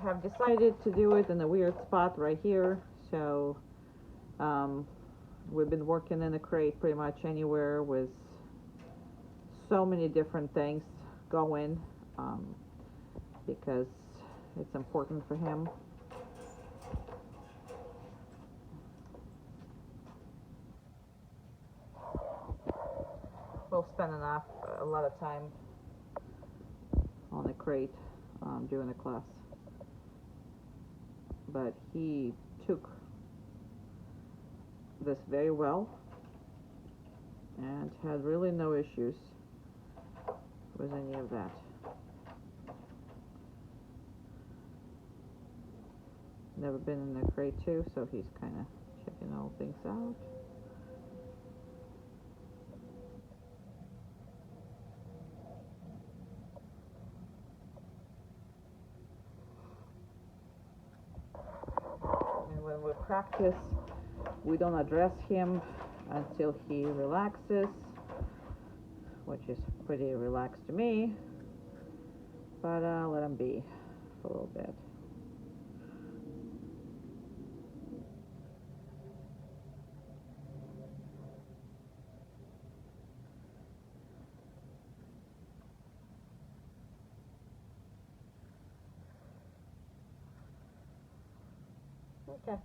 have decided to do it in a weird spot right here. So we've been working in a crate pretty much anywhere with so many different things going because it's important for him. We'll spend a lot of time on the crate during the class, but he took this very well and had really no issues with any of that. Never been in the crate too, so he's kind of checking all things out. And when we practice, we don't address him until he relaxes, which is pretty relaxed to me, but let him be for a little bit. Okay.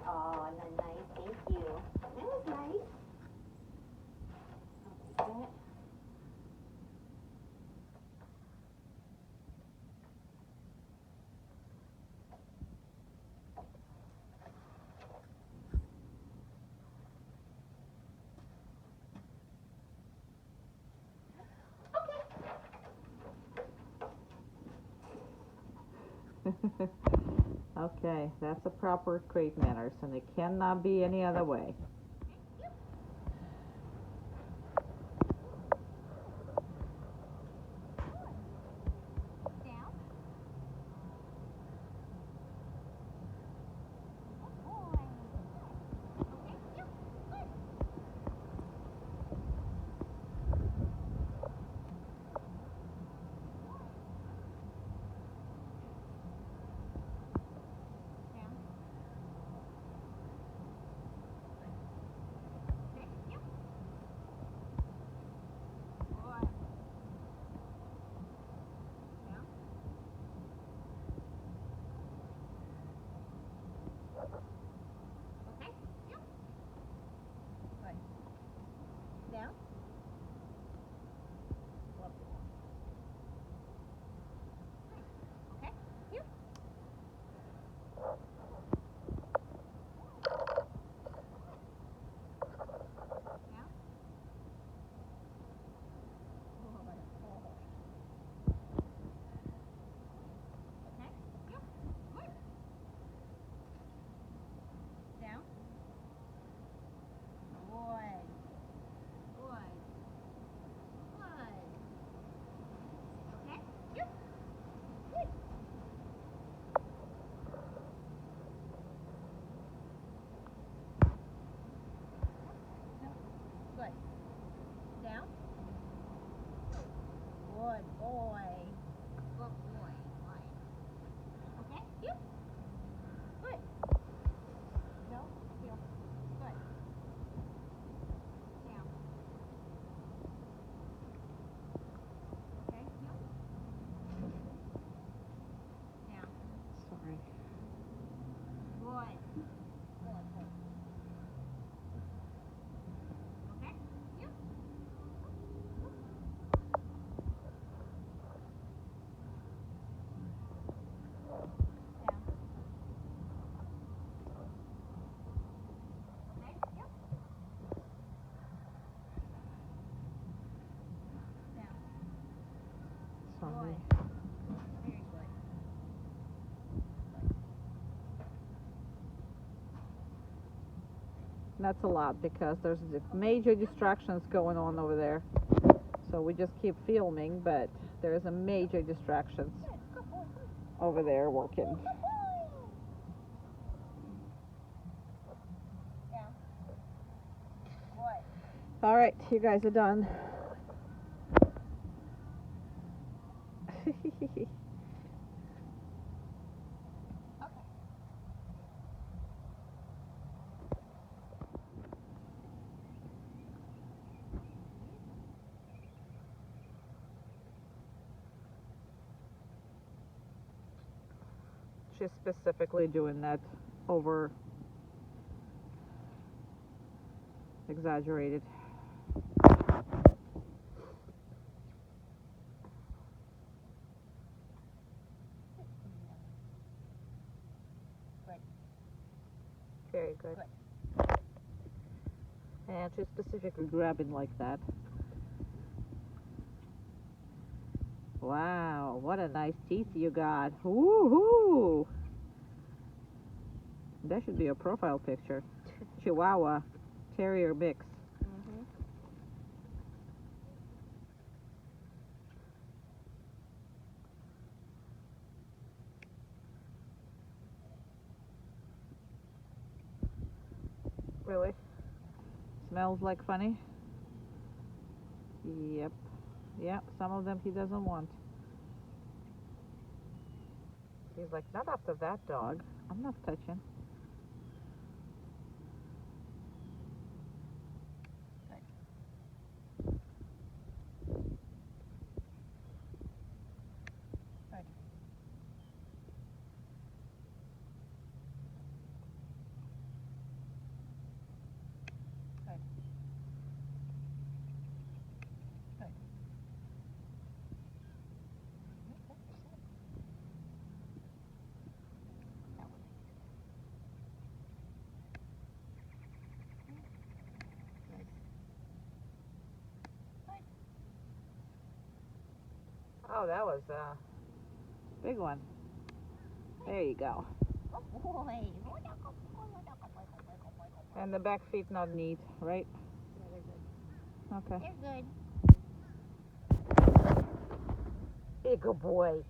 Oh, nice, thank you. That was nice. I'll take that. Okay, that's a proper crate manners, and it cannot be any other way. Down. Down. Okay. Here. Down. Okay. Here. Good. Down. Good. Good. Good. Okay. Here. Good. No. Good. Down. Good boy. Good boy. Right. Okay. Here. Good. No. Here. Good. Down. Okay. Here. Down. Sorry. Good. Good. Good. Okay. Here. Down. Okay. Here. Down. Sorry. Good. Very good. That's a lot because there's major distractions going on over there. So we just keep filming, but there's a major distractions Good boy. over there working. Good boy. Down. All right, you guys are done. She's specifically doing that over exaggerated. Good. Very good. Good. And she's specifically grabbing like that. Wow, what a nice teeth you got. Woohoo! That should be a profile picture. Chihuahua Terrier mix. Mm-hmm. Really? Smells like funny? Yep. Yep, some of them he doesn't want. He's like, not after that dog. I'm not touching. Oh, that was a big one. There you go. And the back feet not neat, right? Okay. They're good. Hey, good boy.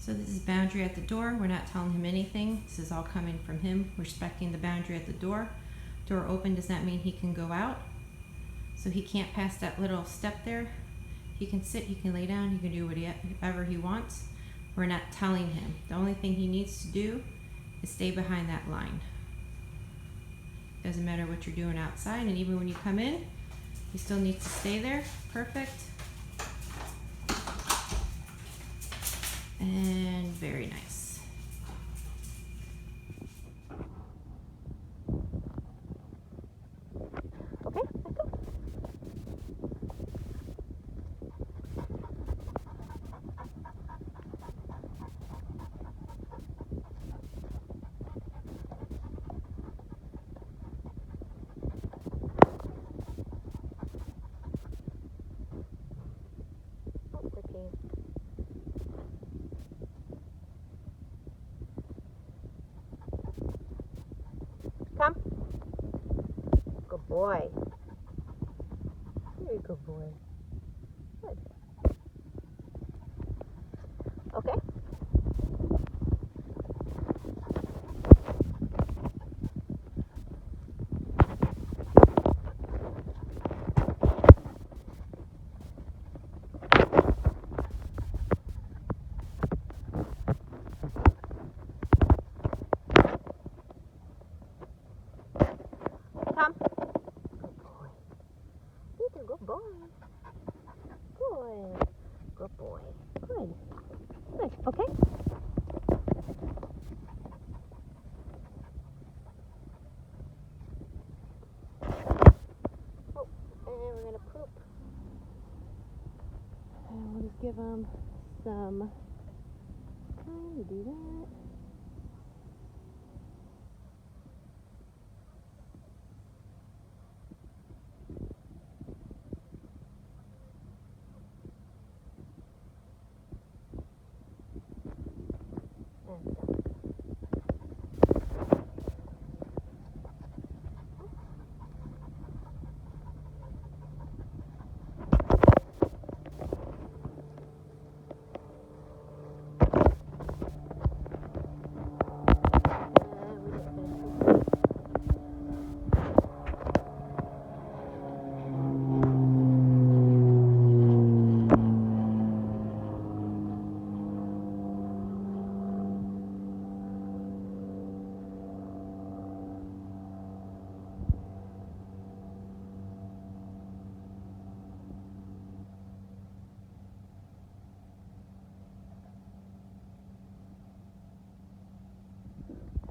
So this is boundary at the door. We're not telling him anything. This is all coming from him. We're respecting the boundary at the door. Door open does not mean he can go out. So he can't pass that little step there. He can sit, he can lay down, he can do whatever he wants. We're not telling him. The only thing he needs to do is stay behind that line. Doesn't matter what you're doing outside, and even when you come in, he still needs to stay there. Perfect. And very nice. Okay, let's go. Oh, good game. Come. Good boy. Very good boy. Good. Okay. Come. Good boy. He's a good boy. give him some time to do that.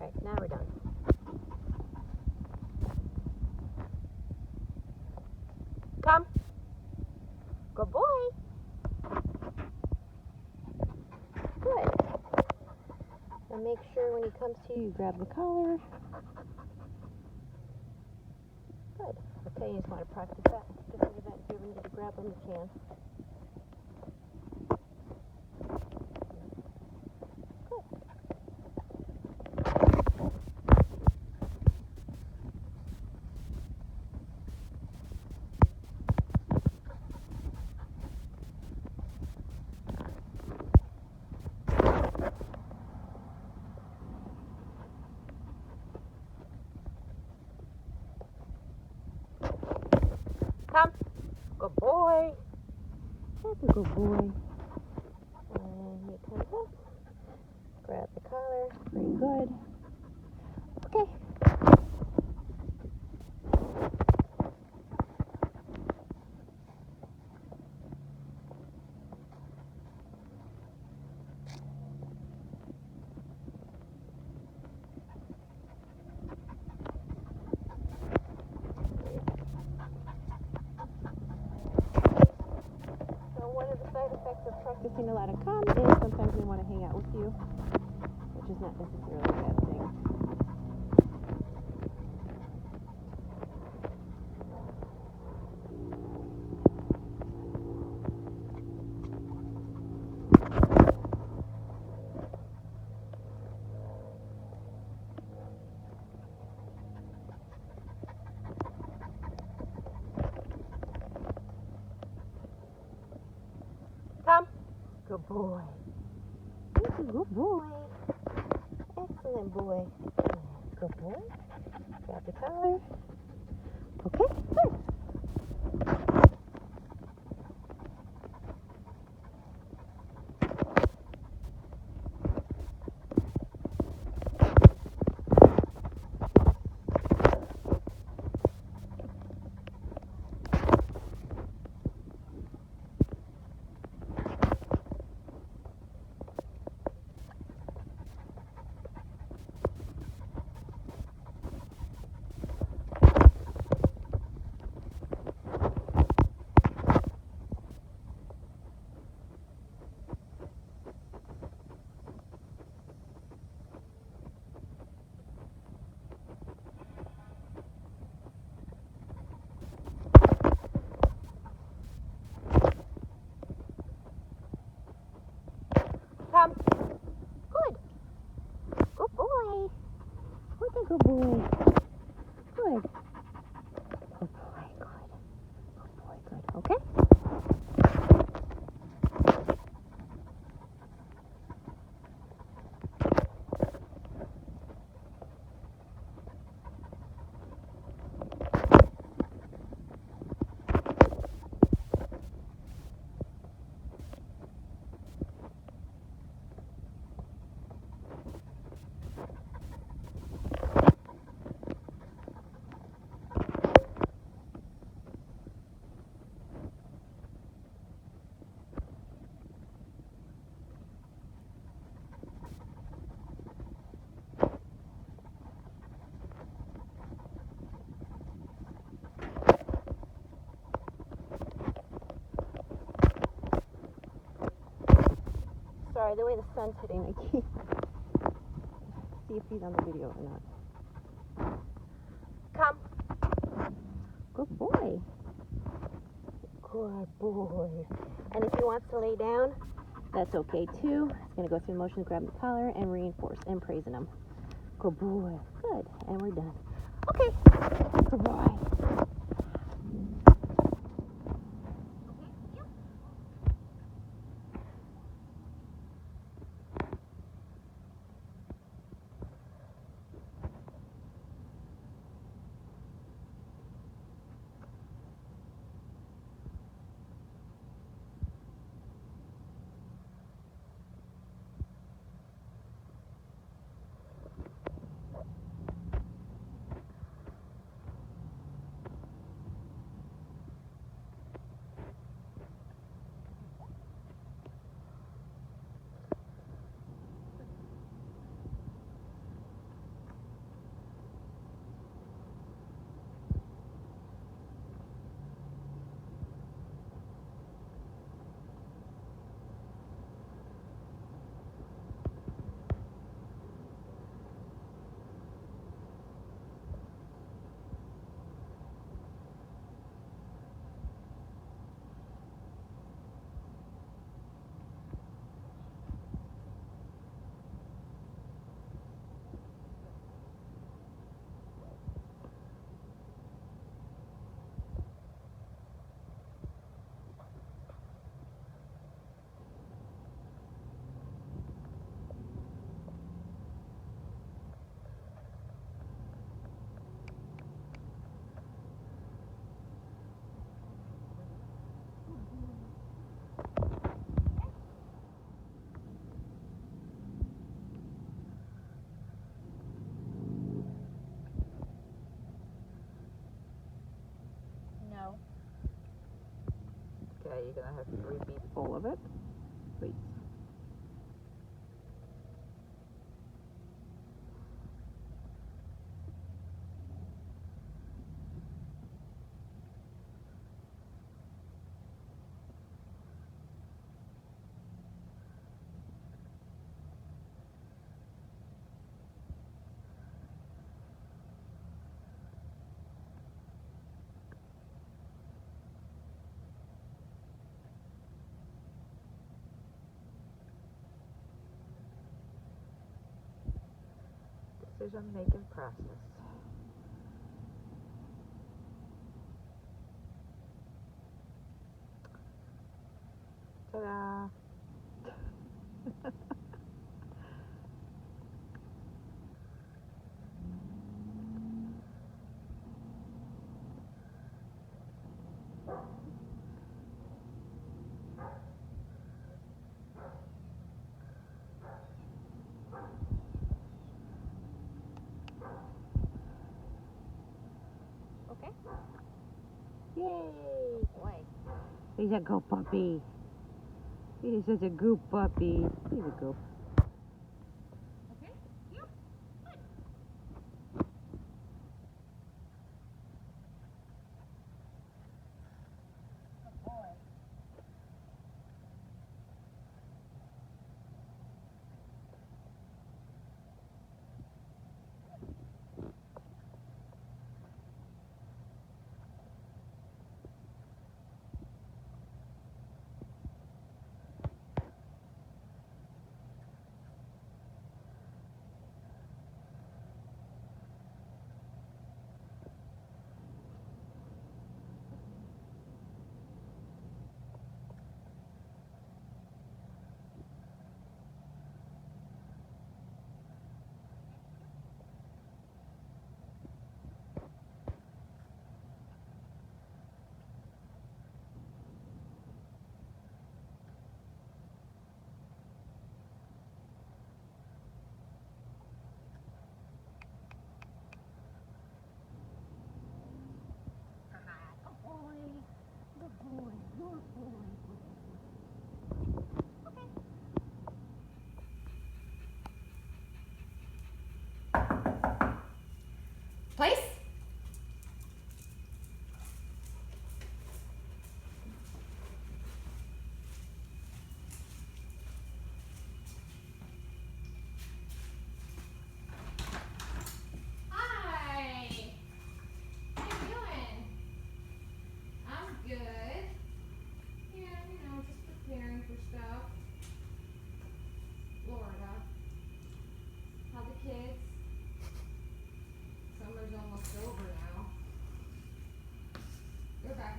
Alright, now we're done. Come. Good boy. Good. Now make sure when he comes to you, you grab the collar. Good. Okay, you just want to practice that. Just in the event if you ever need to grab him, you can. Come. Good boy. That's a good boy. And he comes up. Grab the collar. Very good. Okay. Side effects of practicing a lot of come is sometimes they want to hang out with you, which is not necessarily a bad thing. Come. Good boy. That's a good boy. Excellent boy. Good boy. Grab the collar. Okay, good. Sorry, the way the sun's hitting, I can't see if he's on the video or not. Come. Good boy. Good boy. And if he wants to lay down, that's okay too. He's going to go through the motion to grab the collar and reinforce and praising him. Good boy. Good. And we're done. Okay. Good boy. No. Okay, you're gonna have to repeat all of it, please. Decision-making process. Ta-da! Okay. Yay! Boy. He's a good puppy. He's such a good puppy. He's a good. Okay. Yep. Good boy.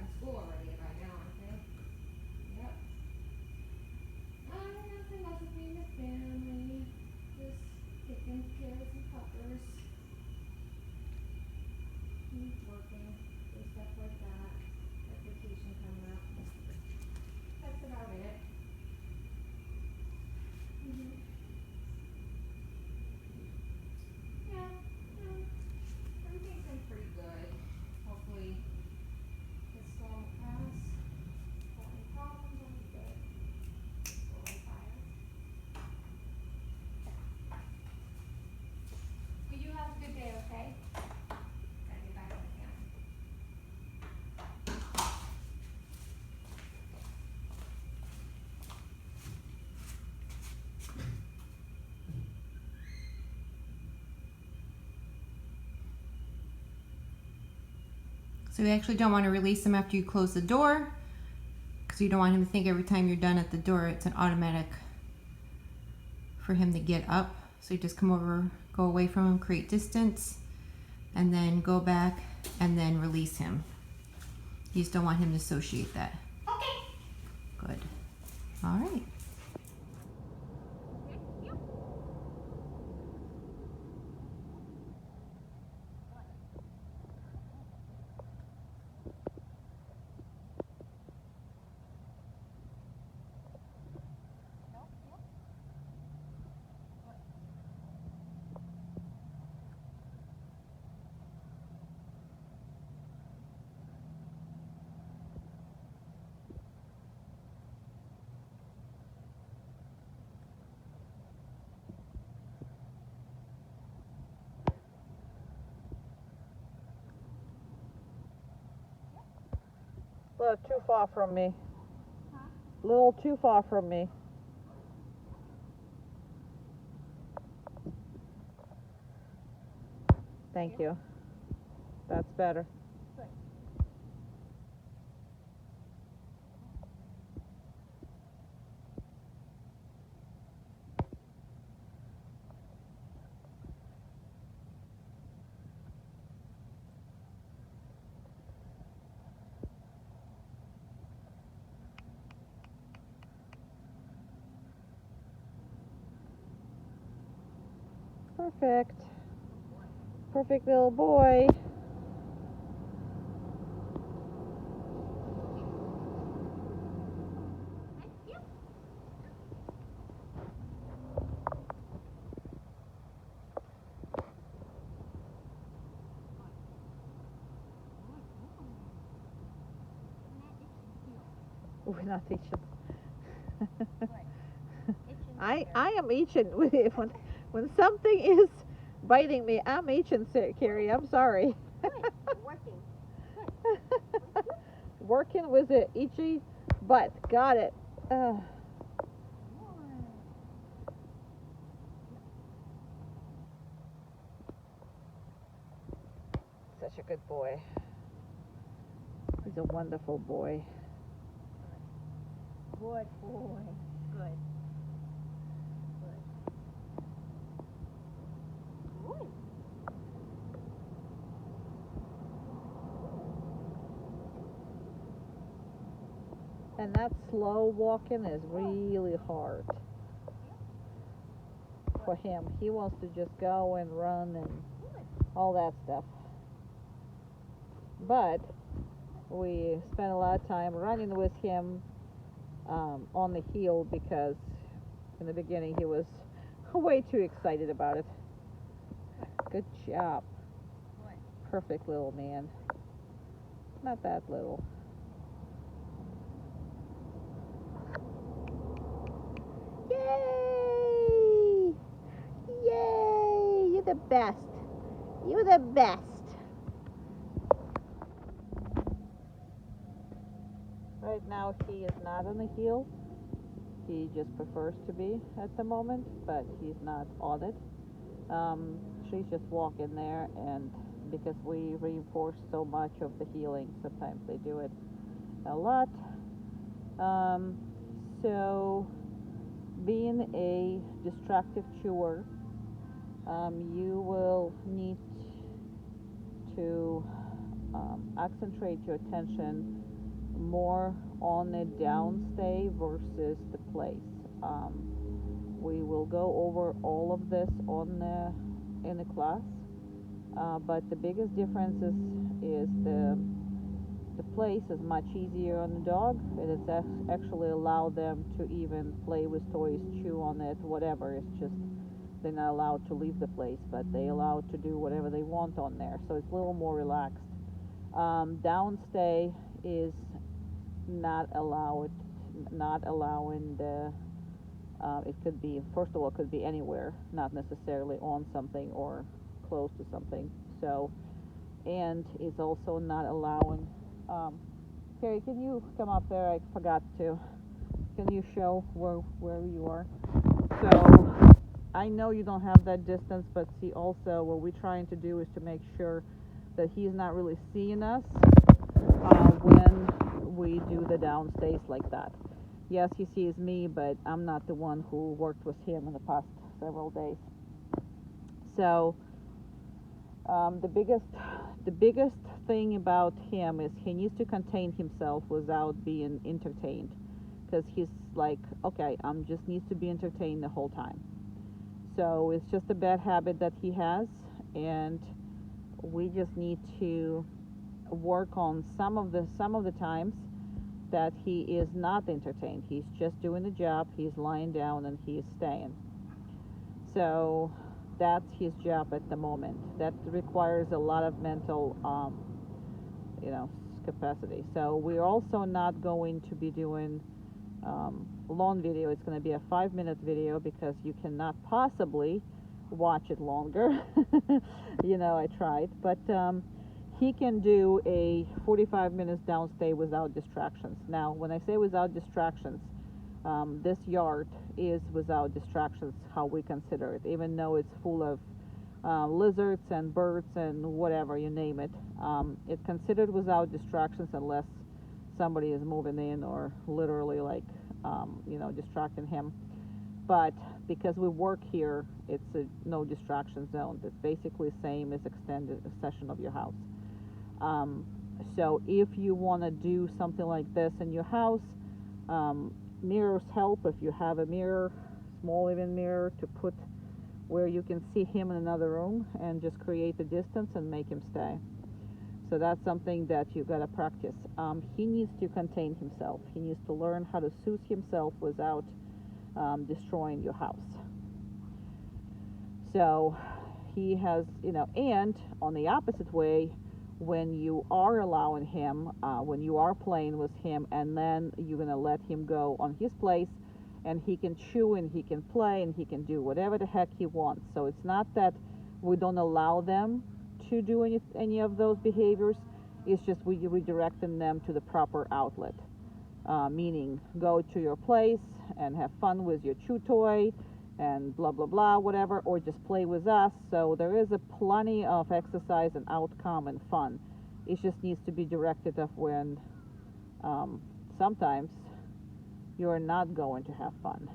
in school already by now, aren't they? Yep. Nothing much with being a family. Just taking care of some puppers. Working. Do stuff like that. Got vacation coming up. That's about it. Mm-hmm. Yeah. Everything's been pretty good. Hopefully this storm will pass. Got any problems, I'll be good. Will I fire? Well, you have a good day, okay? Gotta get back on the camera. So you actually don't want to release him after you close the door, because you don't want him to think every time you're done at the door it's an automatic for him to get up. So you just come over, go away from him, create distance, and then go back and then release him. You just don't want him to associate that. Okay. Good. All right. Little too far from me. Little too far from me. Thank you. That's better. Perfect. Perfect little boy. We're not itching. I am itching when something is biting me. I'm itching, Carrie. I'm sorry. Working. Working with an itchy butt. Got it. Such a good boy. He's a wonderful boy. Good boy. Good. Good. And that slow walking is really hard for him. He wants to just go and run and all that stuff. But we spent a lot of time running with him on the heel because in the beginning he was way too excited about it. Good job. Perfect little man. Not that little. Yay! Yay! You're the best. You're the best. Right now he is not on the heel. He just prefers to be at the moment, but he's not on it. She's just walking there, and because we reinforce so much of the healing, sometimes they do it a lot. So being a destructive chewer, you will need to concentrate your attention more on the downstay versus the place. We will go over all of this in the class, but the biggest difference is the place is much easier on the dog. It's actually allow them to even play with toys, chew on it, whatever. It's just they're not allowed to leave the place, but they allowed to do whatever they want on there. So it's a little more relaxed. Downstay is not allowing the. It could be, first of all, it could be anywhere, not necessarily on something or close to something. So, and it's also not allowing. Carrie, can you come up there? I forgot to. Can you show where you are? So, I know you don't have that distance, but see, also what we're trying to do is to make sure that he's not really seeing us when we do the downstays like that. Yes, he sees me, but I'm not the one who worked with him in the past several days. So the biggest thing about him is he needs to contain himself without being entertained, because he's like, okay, just needs to be entertained the whole time. So it's just a bad habit that he has, and we just need to work on some of the times that he is not entertained. He's just doing the job. He's lying down and he's staying. So that's his job at the moment. That requires a lot of mental, capacity. So we're also not going to be doing long video. It's going to be a 5-minute video because you cannot possibly watch it longer. I tried, but he can do a 45 minutes downstay without distractions. Now, when I say without distractions, this yard is without distractions, how we consider it, even though it's full of lizards and birds and whatever, you name it. It's considered without distractions unless somebody is moving in or literally distracting him. But because we work here, it's a no distraction zone. It's basically the same as extended session of your house. So if you want to do something like this in your house, mirrors help. If you have a mirror, small even mirror, to put where you can see him in another room and just create the distance and make him stay. So that's something that you got to practice. He needs to contain himself. He needs to learn how to soothe himself without destroying your house. So he has, and on the opposite way, when you are allowing him, when you are playing with him, and then you're going to let him go on his place, and he can chew and he can play and he can do whatever the heck he wants. So it's not that we don't allow them to do any of those behaviors. It's just we redirecting them to the proper outlet, meaning go to your place and have fun with your chew toy and blah blah blah, whatever, or just play with us. So there is a plenty of exercise and outcome and fun. It just needs to be directed of when sometimes you're not going to have fun.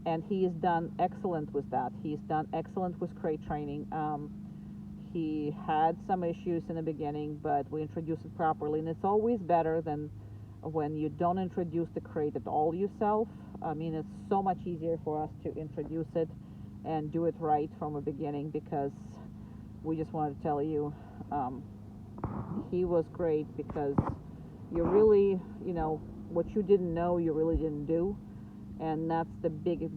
And he has done excellent with that. He's done excellent with crate training. He had some issues in the beginning, but we introduced it properly, and it's always better than when you don't introduce the crate at all yourself. I mean, it's so much easier for us to introduce it and do it right from the beginning, because we just wanted to tell you he was great, because you really, what you didn't know, you really didn't do, and that's the big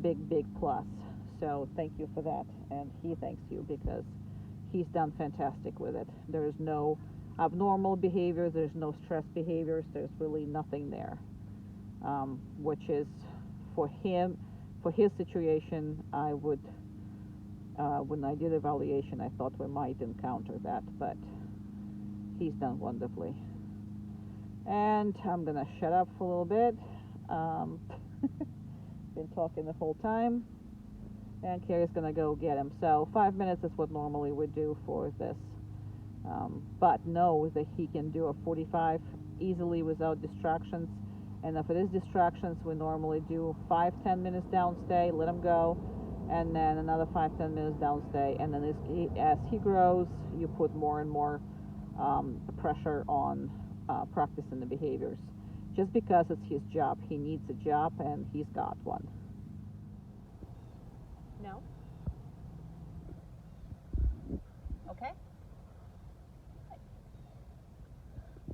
plus. So thank you for that, and he thanks you because he's done fantastic with it. There is no abnormal behaviors, there's no stress behaviors, there's really nothing there, which is for him, for his situation. I would, when I did evaluation, I thought we might encounter that, but he's done wonderfully. And I'm gonna shut up for a little bit. Been talking the whole time, and Carrie's gonna go get him. So 5 minutes is what normally we do for this. But know that he can do a 45 easily without distractions. And if it is distractions, we normally do 5-10 minutes downstay, let him go, and then another 5-10 minutes downstay. And then as he grows, you put more and more pressure on practicing the behaviors. Just because it's his job, he needs a job, and he's got one. No. Okay.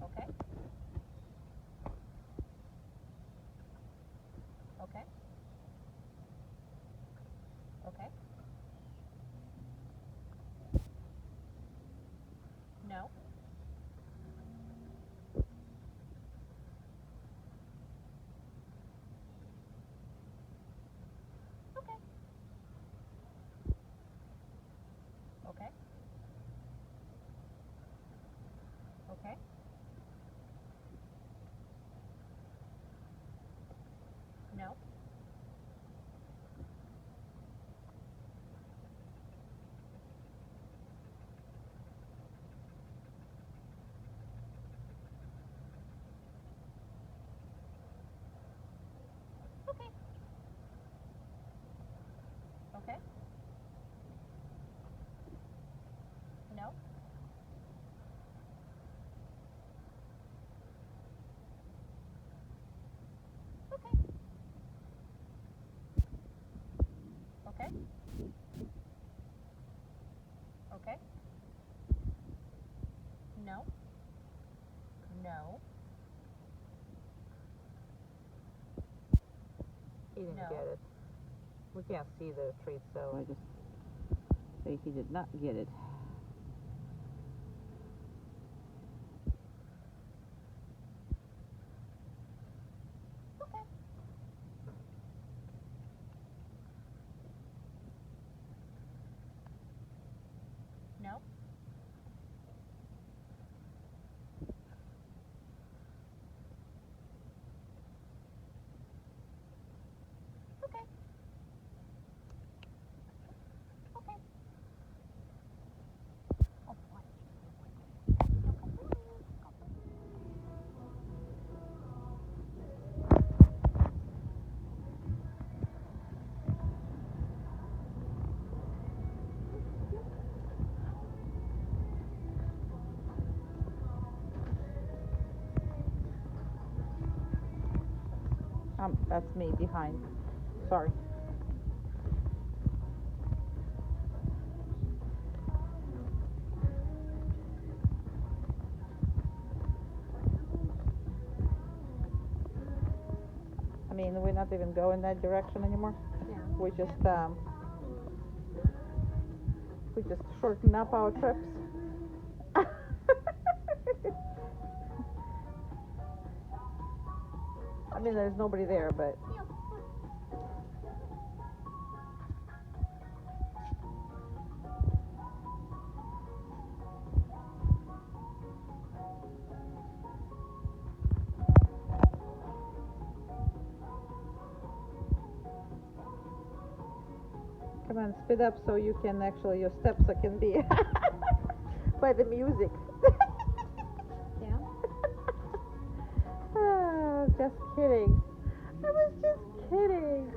Okay. Okay. Okay. No. Okay. Okay. Okay. No. Okay. Okay. No. Okay. Okay. Okay. No. No. He didn't No. get it. We can't see the treat, so I just say he did not get it. Okay. No. Okay. Okay. Oh boy. That's me behind. Sorry. I mean, we're not even going that direction anymore. Yeah. We just shorten up our trips. I mean, there's nobody there, but come on, speed up so you can actually, your steps can be by the music. Yeah. Oh, just kidding. I was just kidding.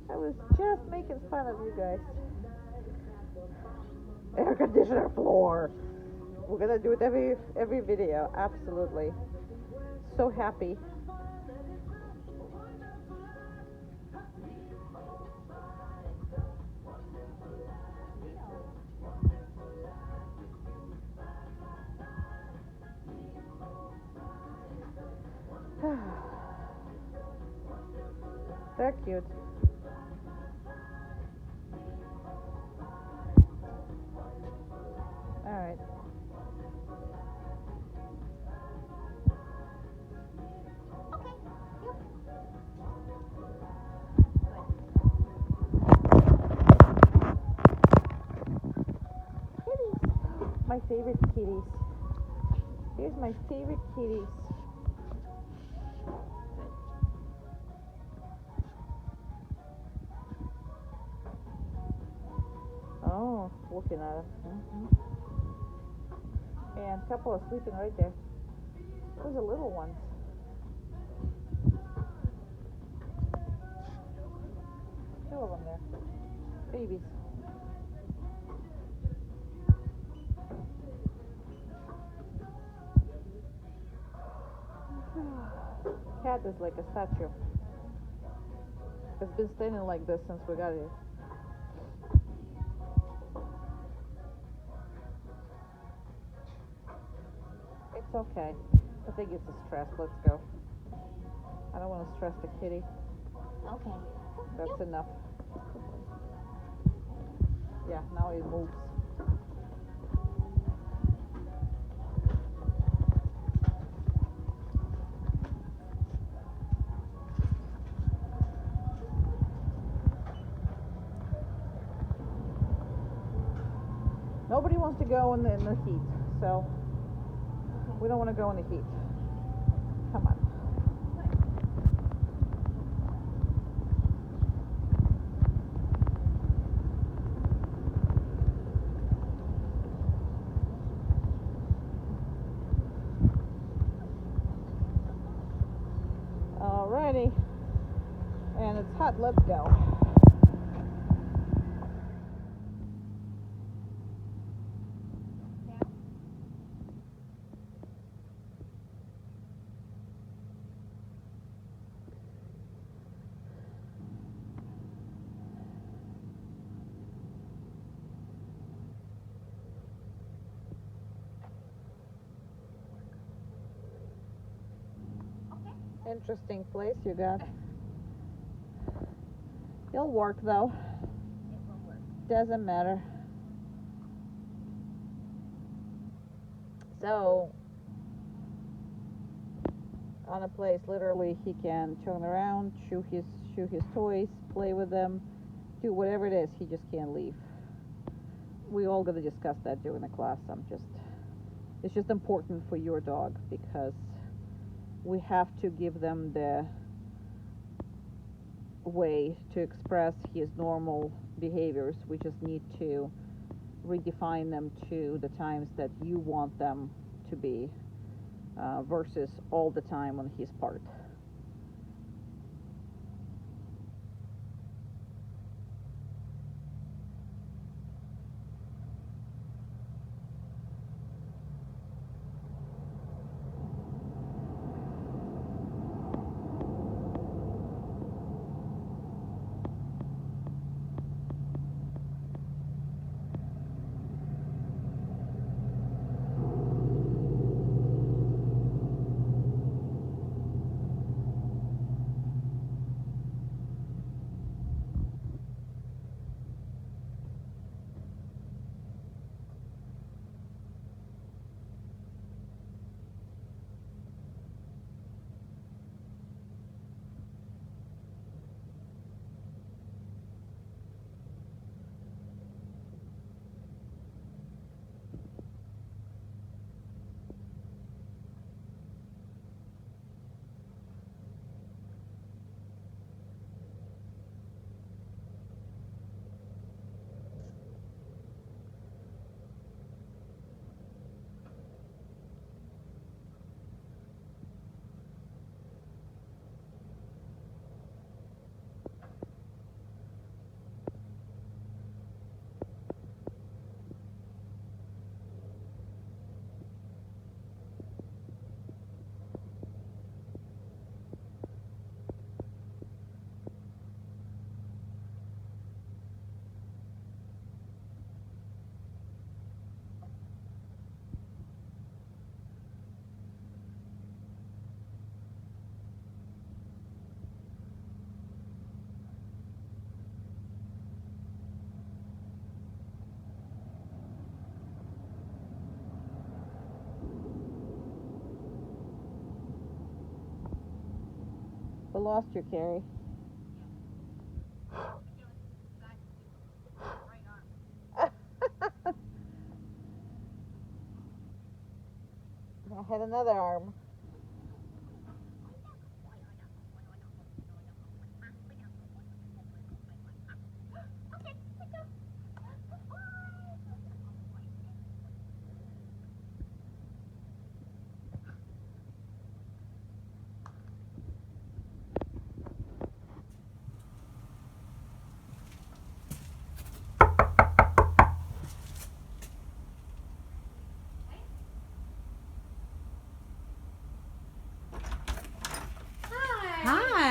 I was just making fun of you guys. Air conditioner floor. We're gonna do it every video. Absolutely. So happy. They're cute. All right. Kitties. My favorite kitties. Here's my favorite kitties. Oh, looking at it. And a couple are sleeping right there. Those are little ones. Two of them there. Babies. Cat is like a statue. It's been standing like this since we got here. It's okay. I think it's a stress. Let's go. I don't want to stress the kitty. Okay. That's enough. Yeah, now it moves. Nobody wants to go in the heat, so we don't want to go in the heat. Come on. Alrighty. And it's hot, let's go. Interesting place you got. It'll work though. It will work. Doesn't matter. So, on a place, literally, he can turn around, chew his toys, play with them, do whatever it is. He just can't leave. We all gotta discuss that during the class. It's just important for your dog because we have to give them the way to express his normal behaviors. We just need to redefine them to the times that you want them to be versus all the time on his part. We lost you, Carrie. I had another arm.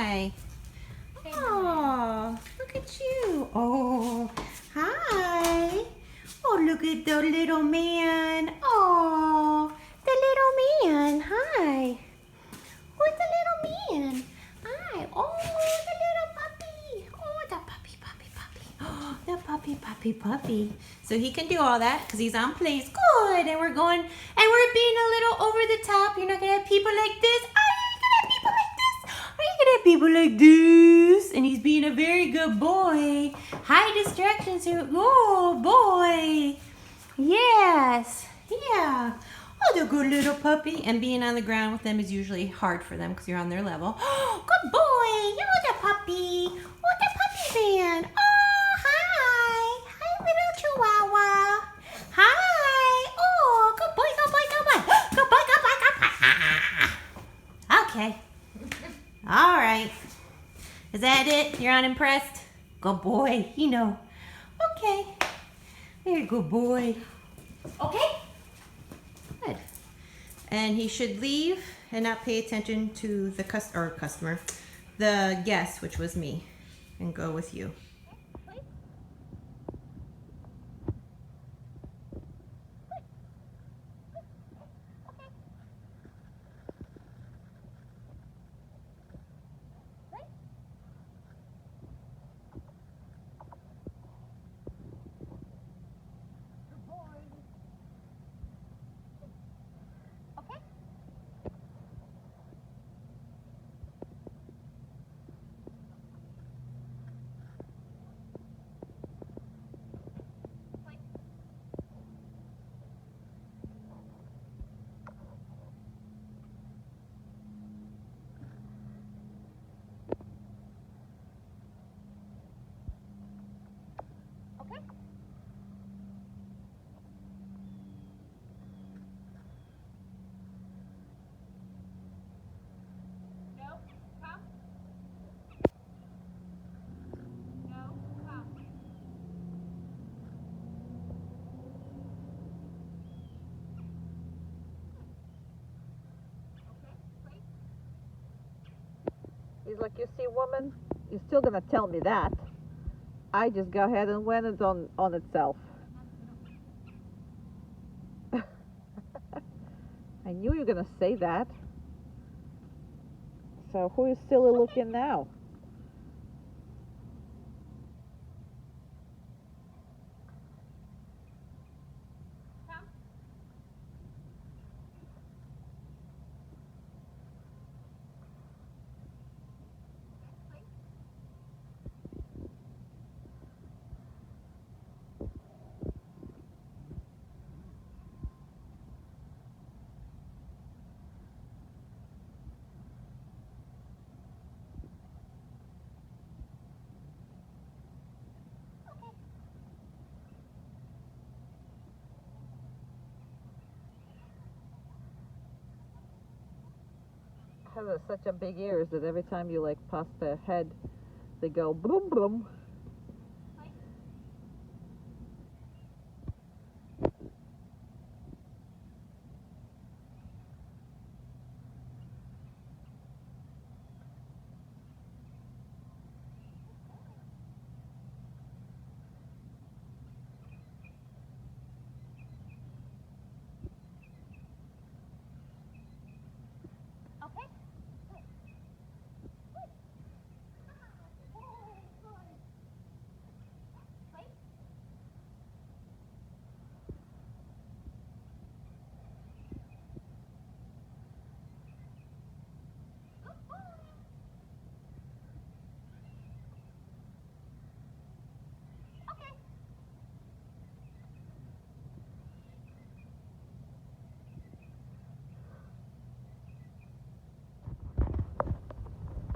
Hi. Oh, look at you. Oh, hi. Oh, look at the little man. Oh, the little man. Hi. Who's the little man? Hi. Oh, the little puppy. Oh, the puppy, puppy, puppy. Oh, the puppy, puppy, puppy. So he can do all that because he's on place. Good. And we're going, and we're being a little over the top. You're not going to have people like this. Are you going to have people like this? Are you going to have people like this? And he's being a very good boy. High distractions here. Oh, boy. Yes. Yeah. Oh, the good little puppy. And being on the ground with them is usually hard for them because you're on their level. Oh, good boy. You're the puppy. Oh, the puppy man. Oh, hi. Hi, little chihuahua. Hi. Oh, good boy, good boy, good boy. Good boy, good boy, good boy. Okay. All right. Is that it? You're unimpressed? Good boy. You know. Okay. Very good boy. Okay. Good. And he should leave and not pay attention to the customer, the guest, which was me, and go with you. He's like, you see, woman, you're still gonna tell me that. I just go ahead and went it on itself. I knew you were gonna say that. So who is silly looking now? Has such a big ears that every time you like pass their head, they go boom boom.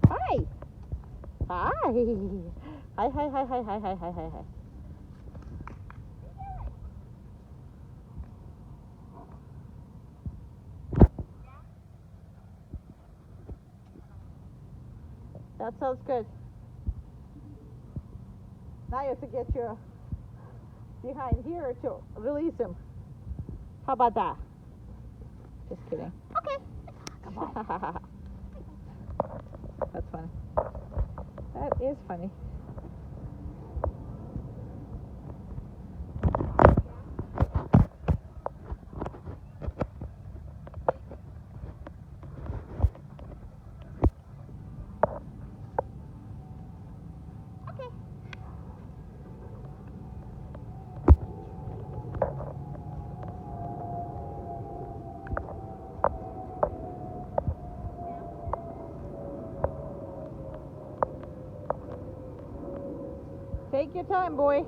Hi. Hi. Hi, hi, hi, hi, hi, hi, hi, hi, hi. That sounds good. Now you have to get your behind here to release him. How about that? Just kidding. Okay. That's funny. That is funny. Take your time, boy.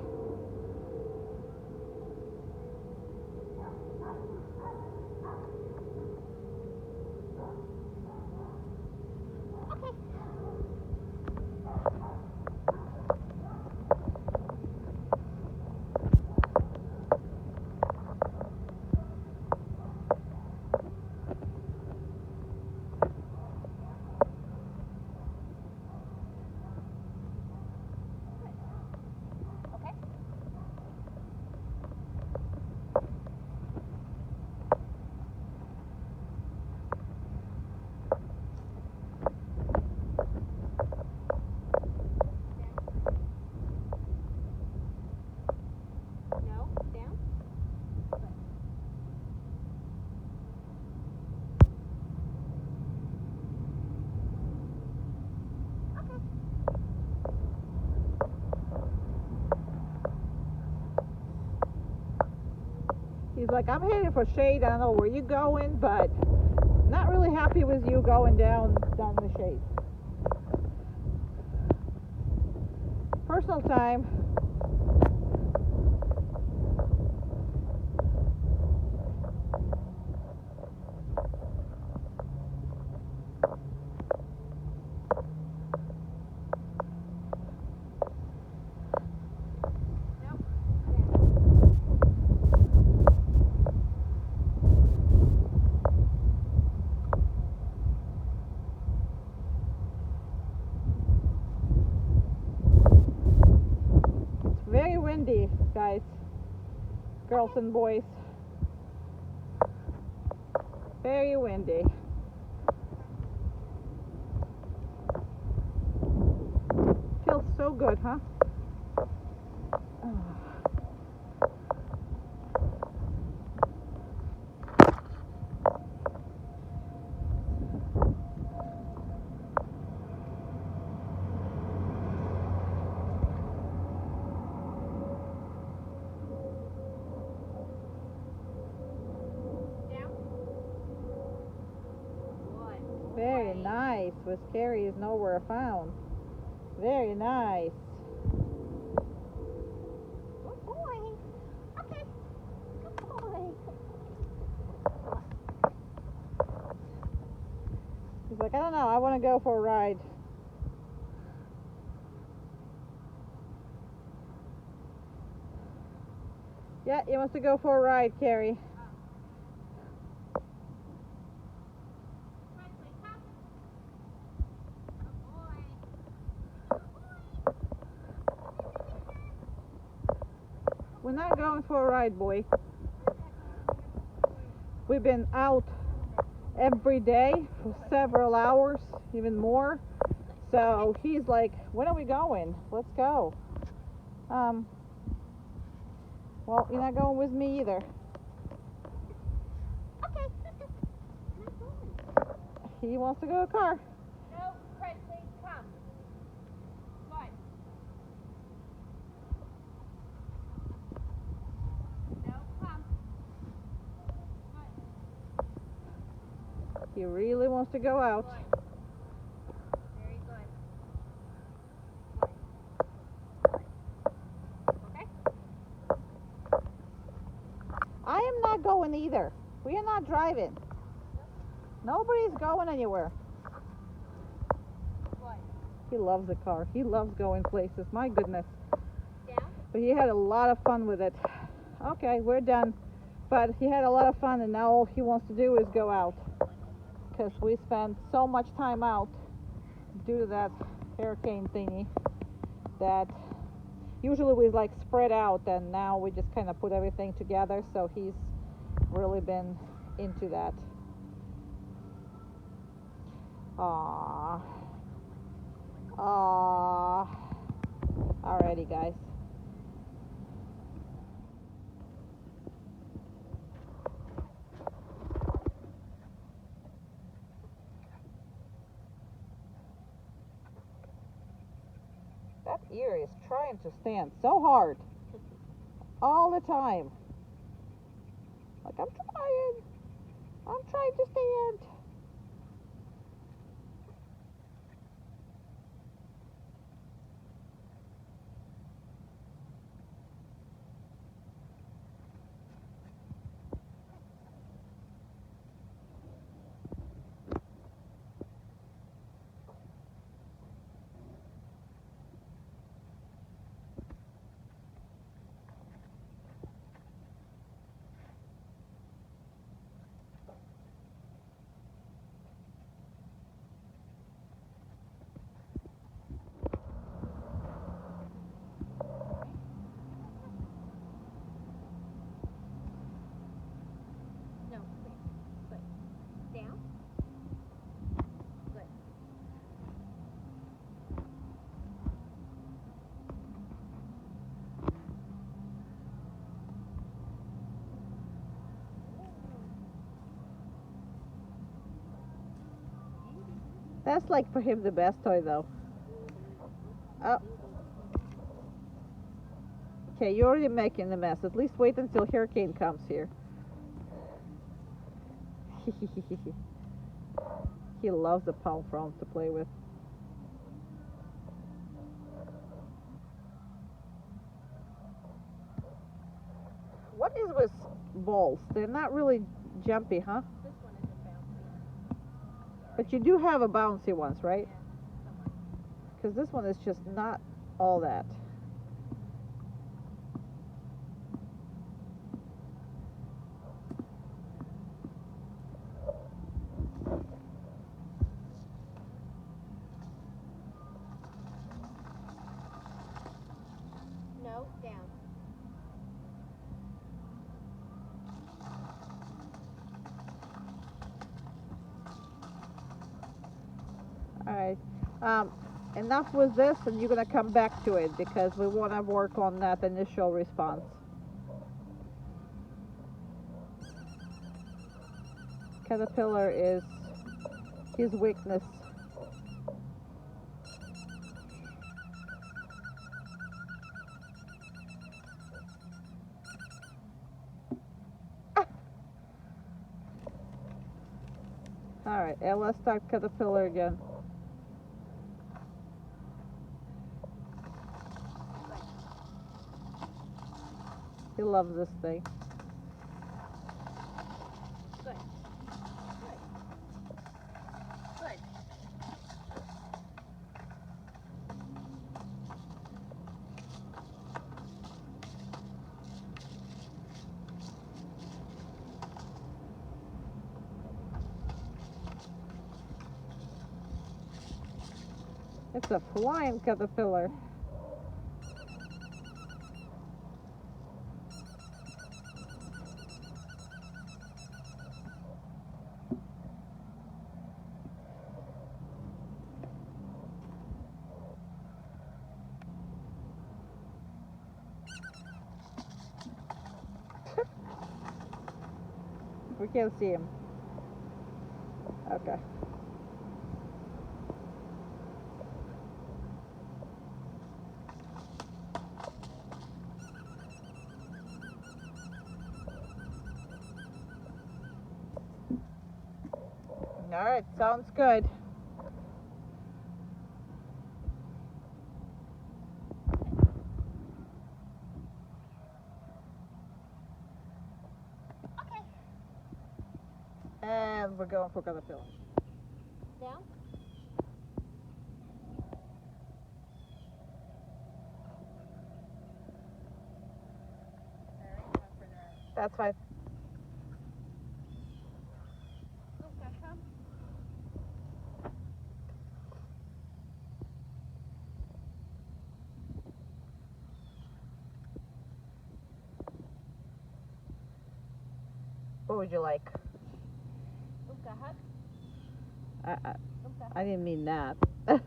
He's like, I'm heading for shade. I don't know where you're going, but not really happy with you going down the shade. Personal time. Very windy, guys, girls and boys. Very windy. Feels so good, huh? Very nice. Was Carrie is nowhere found. Very nice. Good boy. Okay. Good boy. He's like, I don't know. I want to go for a ride. Yeah, he wants to go for a ride, Carrie. Presley, come. Good boy. We're not going for a ride, boy. We've been out every day for several hours, even more. So he's like, when are we going? Let's go. Well, you're not going with me either. Okay. Not going. He wants to go to the car. No, Presley, come. What? No, come. What? He really wants to go out. Good. Very good. Okay? I am not going either. We are not driving. Nobody's going anywhere. What? He loves the car. He loves going places. My goodness. Down? But he had a lot of fun with it. Okay, we're done. But he had a lot of fun, and now all he wants to do is go out. Because we spent so much time out due to that hurricane thingy that usually we like spread out, and now we just kind of put everything together. So he's really been into that. Aww. Aww. Alrighty, guys. That ear is trying to stand so hard. All the time. Like, I'm trying to stand. No, good. Down. Good. That's like for him the best toy though. Oh. Okay, you're already making the mess. At least wait until Hurricane comes here. He loves the palm fronds to play with. What is with balls? They're not really jumpy, huh? This one isn't bouncy. But you do have a bouncy ones, right? Yeah, somewhat. Because this one is just not all that. No, down. Alright. Enough with this, and you're going to come back to it because we want to work on that initial response. Caterpillar is his weakness. Alright, and let's start Caterpillar again. He loves this thing. Good. Good. Good. It's a flying caterpillar. We can't see him. Okay. All right, sounds good. Okay. And we're going for caterpillar. Down. That's fine. Oh, gotta come. What would you like? Oomka hut. I Oomka hut. I didn't mean that. Good.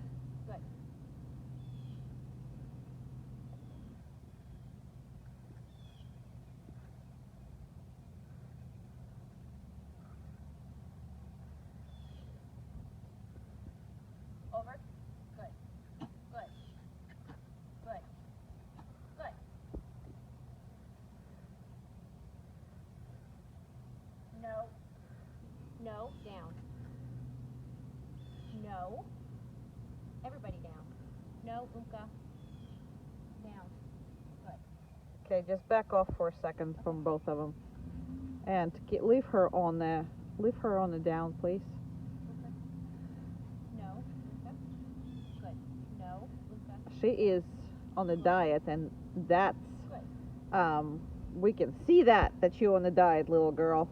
No. Everybody down. No, Umka. Down. Okay, just back off for a second from both of them, and leave her on the down, please. No. Umka. Good. No. Umka. She is on the diet, and that's Good. we can see that you're on the diet, little girl.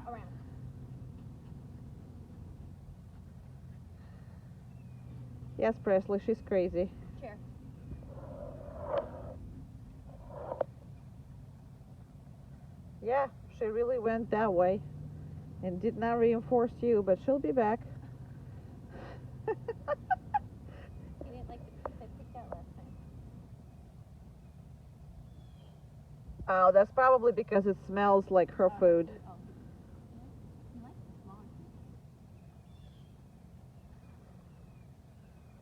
Around. Yes, Presley, she's crazy. Chair. Yeah, she really went that way and did not reinforce you, but she'll be back. He didn't like the piece I picked out last time. Oh, that's probably because it smells like her food. Oh. He likes the smaller piece.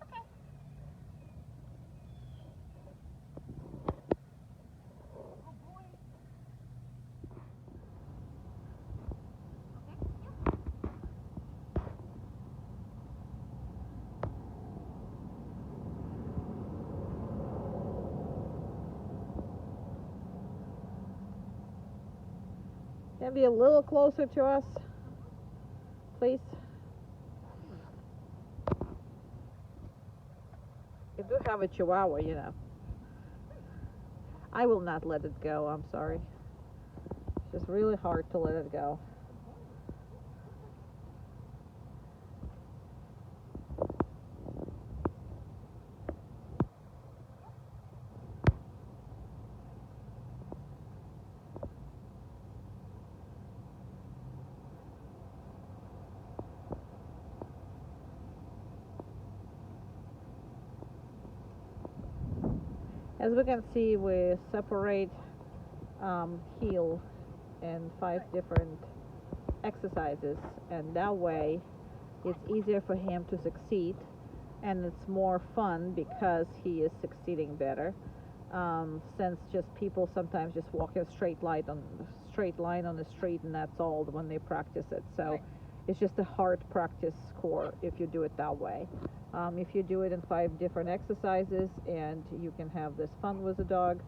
Okay. Oh boy. Okay. Yep. Can be a little closer to us, please. You do have a chihuahua, you know. I will not let it go, I'm sorry. It's just really hard to let it go. As we can see, we separate heel in 5 different exercises, and that way it's easier for him to succeed, and it's more fun because he is succeeding better. Since just people sometimes just walk a straight line on the street, and that's all when they practice it. So Right. it's just a hard practice core if you do it that way. If you do it in 5 different exercises, and you can have this fun with the dog,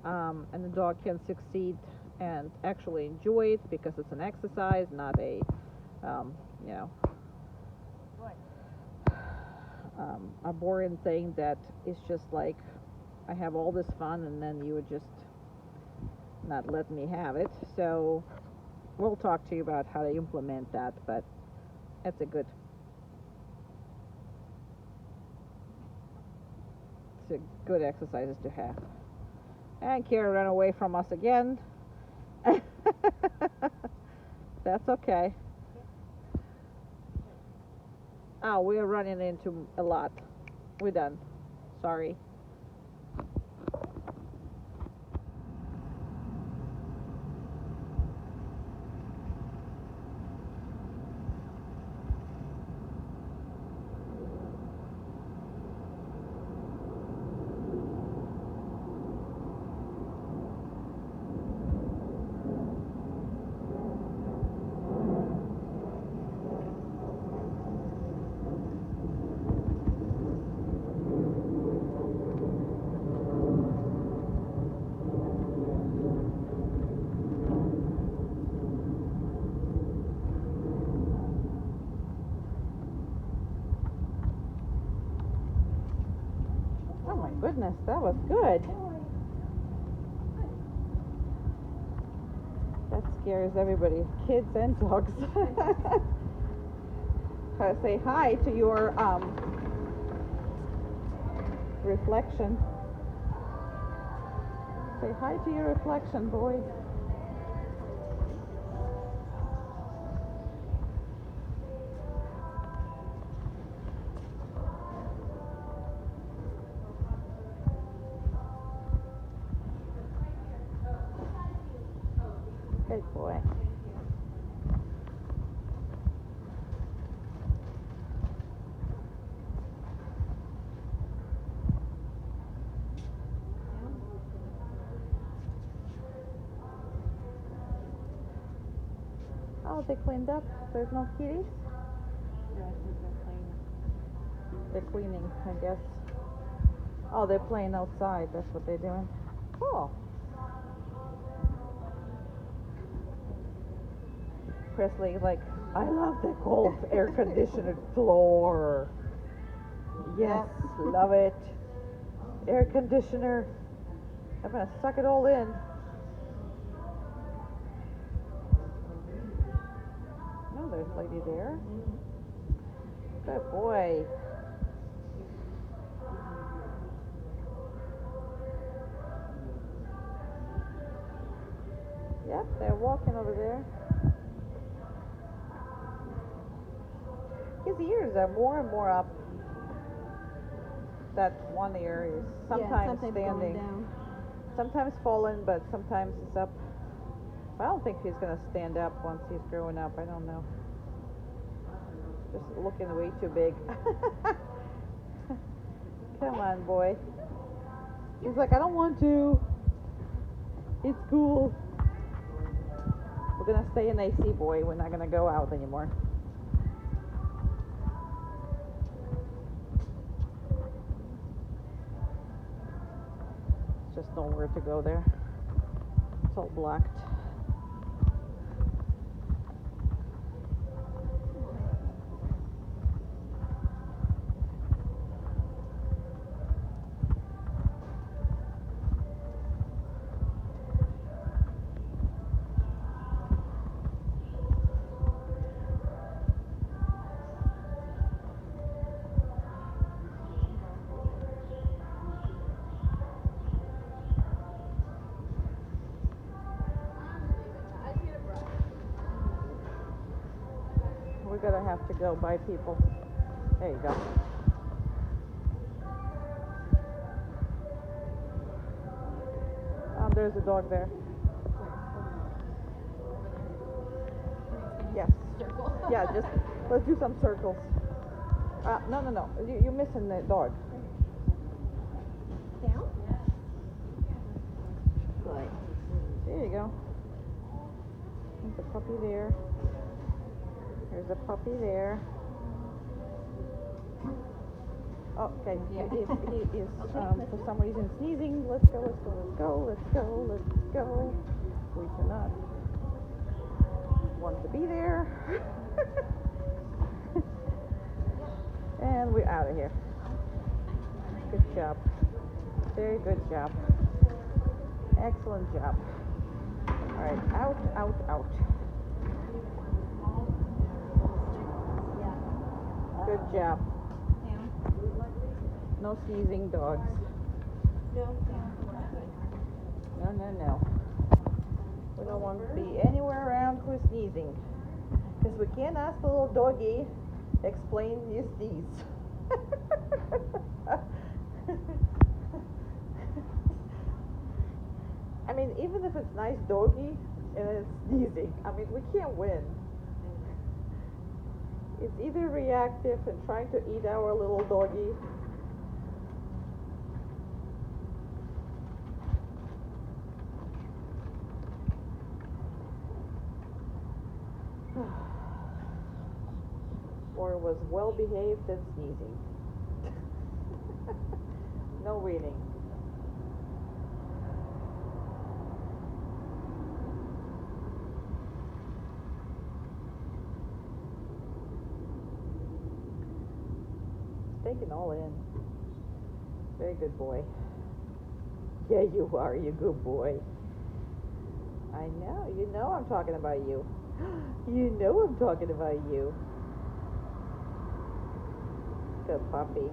and the dog can succeed and actually enjoy it because it's an exercise, not a, you know, Good. a boring thing that is just like, I have all this fun and then you would just not let me have it. So we'll talk to you about how to implement that, but that's it's a good exercises to have. And Kira ran away from us again. That's okay. Oh, we're running into a lot. We're done. Sorry. Oh my goodness, that was good. That scares everybody, kids and dogs. Say hi to your reflection. Say hi to your reflection, boy. Good boy. Oh, they cleaned up. There's no kitties. No, I think they're playing. They're cleaning, I guess. Oh, they're playing outside. That's what they're doing. Cool. Presley, like, I love the cold air conditioned floor. Yes, love it. Air conditioner. I'm gonna suck it all in. Oh, there's a lady there. Good boy. Yep, they're walking over there. His ears are more and more up. That one ear is sometimes standing, down. sometimes falling, but sometimes it's up. I don't think he's gonna stand up once he's growing up. I don't know. Just looking way too big. Come on, boy. He's like, I don't want to. It's cool. We're gonna stay in AC, boy. We're not gonna go out anymore. Just nowhere to go there. It's all blocked. We're gonna have to go by people. There you go. There's a dog there. Yes. Circle. Yeah, just let's do some circles. No. You're missing the dog. Down? Right. There you go. There's a puppy there. There's a puppy there. Oh, okay. Yeah. He is Okay, for some reason sneezing. Let's go. We cannot want to be there. And we're out of here. Good job. Very good job. Excellent job. All right, out. Good job. Down. No sneezing dogs. No, down. No. We don't want to be anywhere around who's sneezing. Because we can't ask the little doggy, explain your sneeze. I mean, even if it's nice doggy and it's sneezing, I mean, we can't win. It's either reactive and trying to eat our little doggy. Or was well behaved and sneezing. No winning. Take it all in. Very good boy. Yeah, you are. You good boy. I know. You know I'm talking about you. You know I'm talking about you. Good puppy.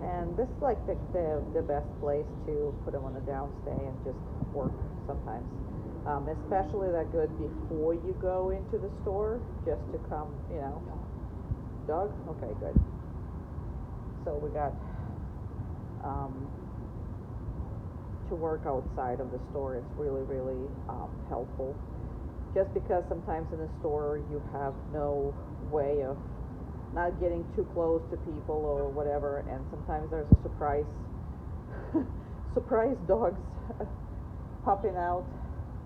And this is like the best place to put him on a downstay and just work sometimes. Especially that good before you go into the store, just to come, Dog? Okay, good. So we got to work outside of the store. It's really, really helpful. Just because sometimes in the store you have no way of not getting too close to people or whatever, and sometimes there's a surprise dogs popping out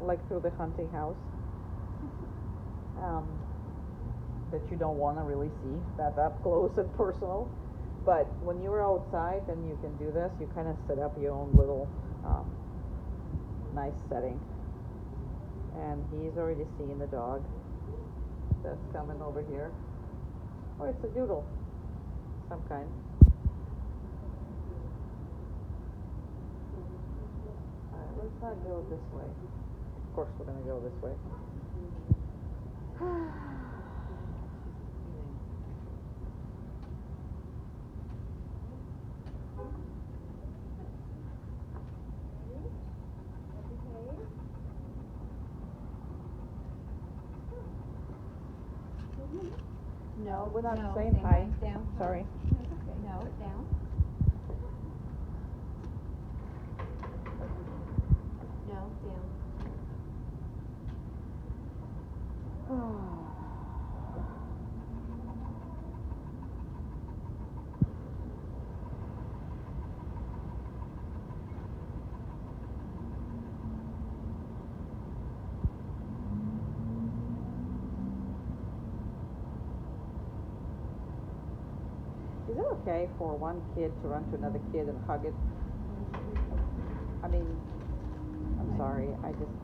like through the hunting house that you don't want to really see that up close and personal. But when you're outside and you can do this, you kind of set up your own little nice setting. And he's already seen the dog that's coming over here. Oh, it's a doodle, some kind. Alright, let's not go this way. Of course we're gonna go this way. No, We're not no, saying same hi. line, down. Sorry. That's okay. No, down. No, down. Is it okay for one kid to run to another kid and hug it? I mean, I'm sorry, I just...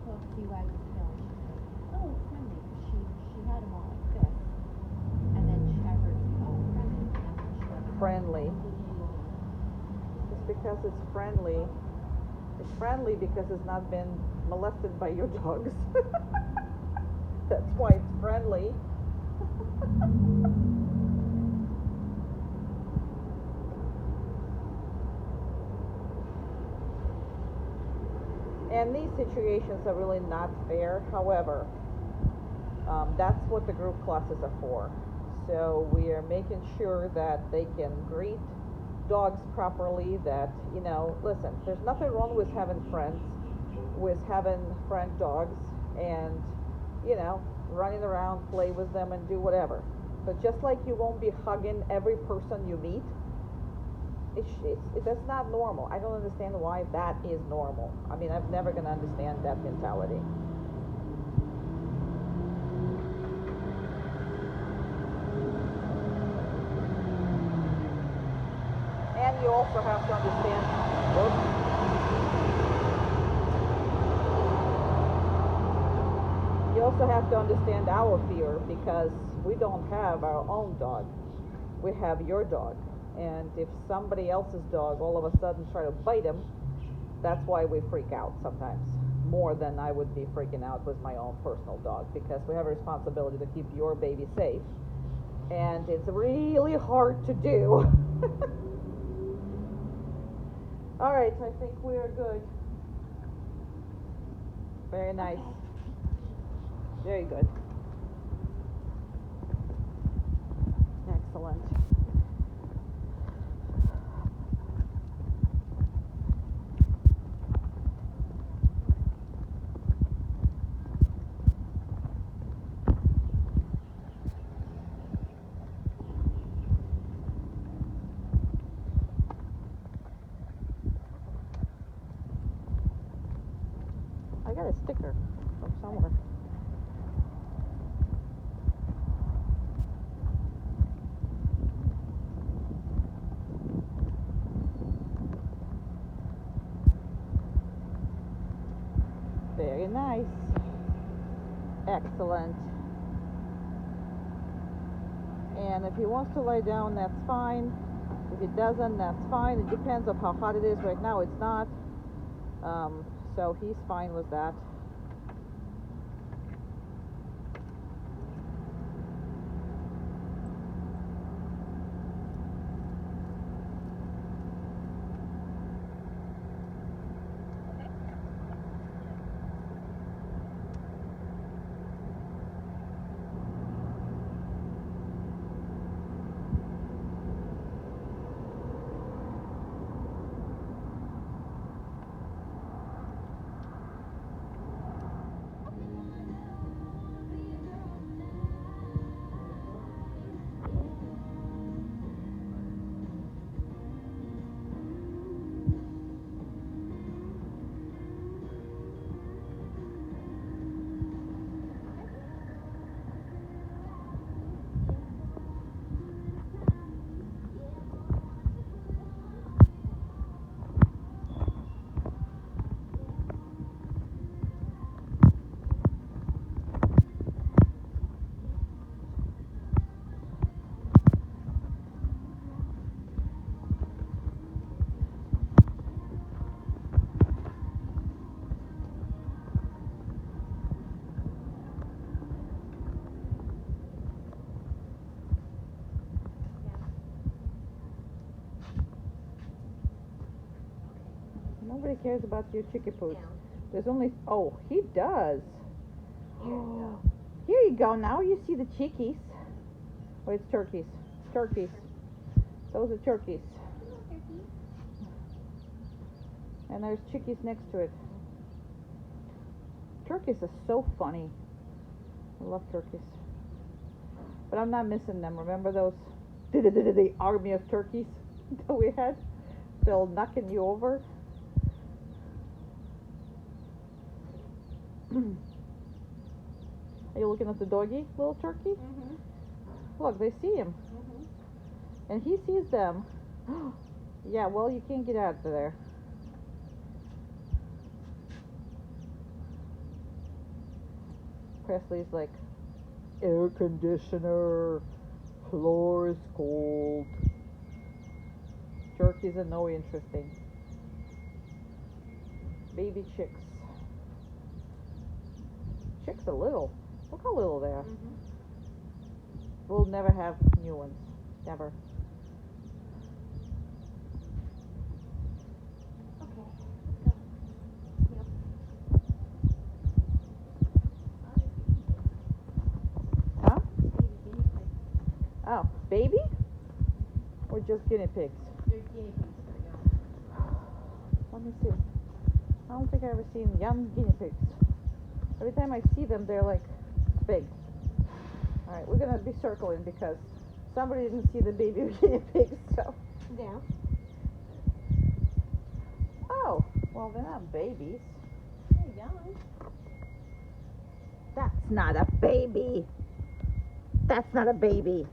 Well, see why, you know, she's like, oh, it's friendly, because she had them all like this. And then I heard, oh, friendly. And that's when she went, Friendly. Just because it's friendly. It's friendly because it's not been molested by your dogs. That's why it's friendly. And these situations are really not fair. However, that's what the group classes are for. So we are making sure that they can greet dogs properly, that, you know, listen, there's nothing wrong with having friends, with having friend dogs, and, you know, running around, play with them and do whatever. But just like you won't be hugging every person you meet, that's not normal. I don't understand why that is normal. I mean, I'm never going to understand that mentality. And you also have to understand, you also have to understand our fear, because we don't have our own dog. We have your dog. And if somebody else's dog all of a sudden try to bite him, that's why we freak out sometimes, more than I would be freaking out with my own personal dog, because we have a responsibility to keep your baby safe, and it's really hard to do. All right, I think we are good. Very nice. Very good. Excellent. I got a sticker from somewhere. Very nice. Excellent. And if he wants to lie down, that's fine. If he doesn't, that's fine. It depends on how hot it is. Right now it's not. So he's fine with that. Nobody cares about your chicky poos. Down. There's only, oh, he does. Here you go. Here you go. Now you see the chickies. Oh, it's turkeys. Turkeys. Those are turkeys. Turkey. And there's chickies next to it. Turkeys are so funny. I love turkeys. But I'm not missing them. Remember those the army of turkeys that we had? They're all knocking you over. Are you looking at the doggy, little turkey? Mhm. Look, they see him. Mhm. And he sees them. Yeah, well, you can't get out of there. Presley's like, air conditioner, floor is cold. Turkeys are no interesting. Baby chicks. Chicks are little. Look how little they are. Mhm. We'll never have new ones. Never. Okay, let's go. Yep. Huh? Baby guinea pigs. Oh, baby? Or just guinea pigs? They're guinea pigs for young. Let me see. I don't think I've ever seen young guinea pigs. Every time I see them, they're like big. Alright, we're gonna be circling because somebody didn't see the baby guinea pigs, so. Down. Oh, well, they're not babies. They're young. That's not a baby. That's not a baby.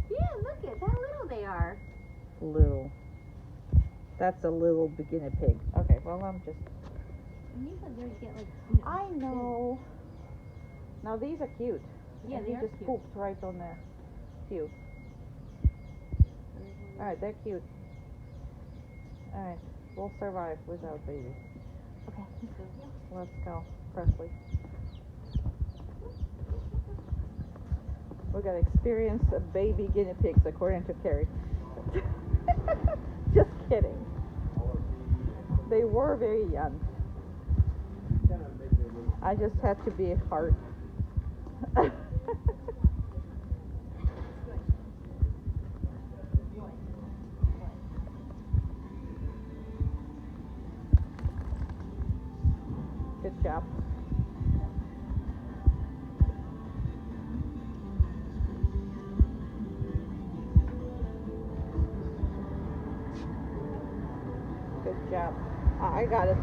Yeah, look at how little they are. Little. That's a little guinea pig. Okay, well, I'm just. And you said they'd get like, I know. Now these are cute. Yeah, And they he are just cute. pooped right on there. Cute. Alright, they're cute. Alright, we'll survive without babies. Okay, let's go. Let's go, Presley. We're gonna experience a baby guinea pigs according to Carrie. Just kidding. They were very young. I just had to be hard. Good job. Good job. I got it.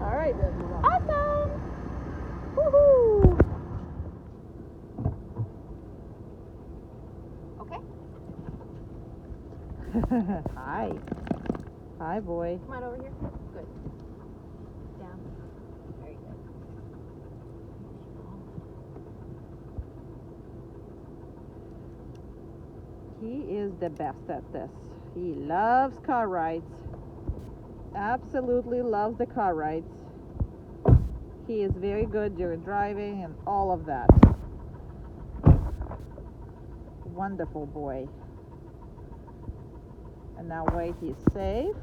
All right. Awesome. Woohoo. Okay. Hi. Hi, boy. Come on over here. Good. Down. Very good. He is the best at this. He loves car rides. Absolutely loves the car rides. He is very good during driving and all of that. Wonderful boy. And now wait, he's safe.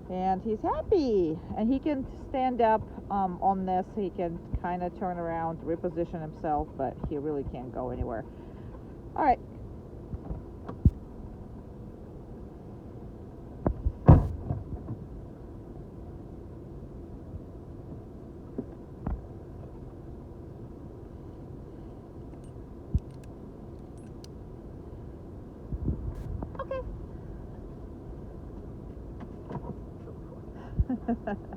And he's happy. And he can stand up on this. He can kind of turn around, reposition himself, but he really can't go anywhere. All right. Okay.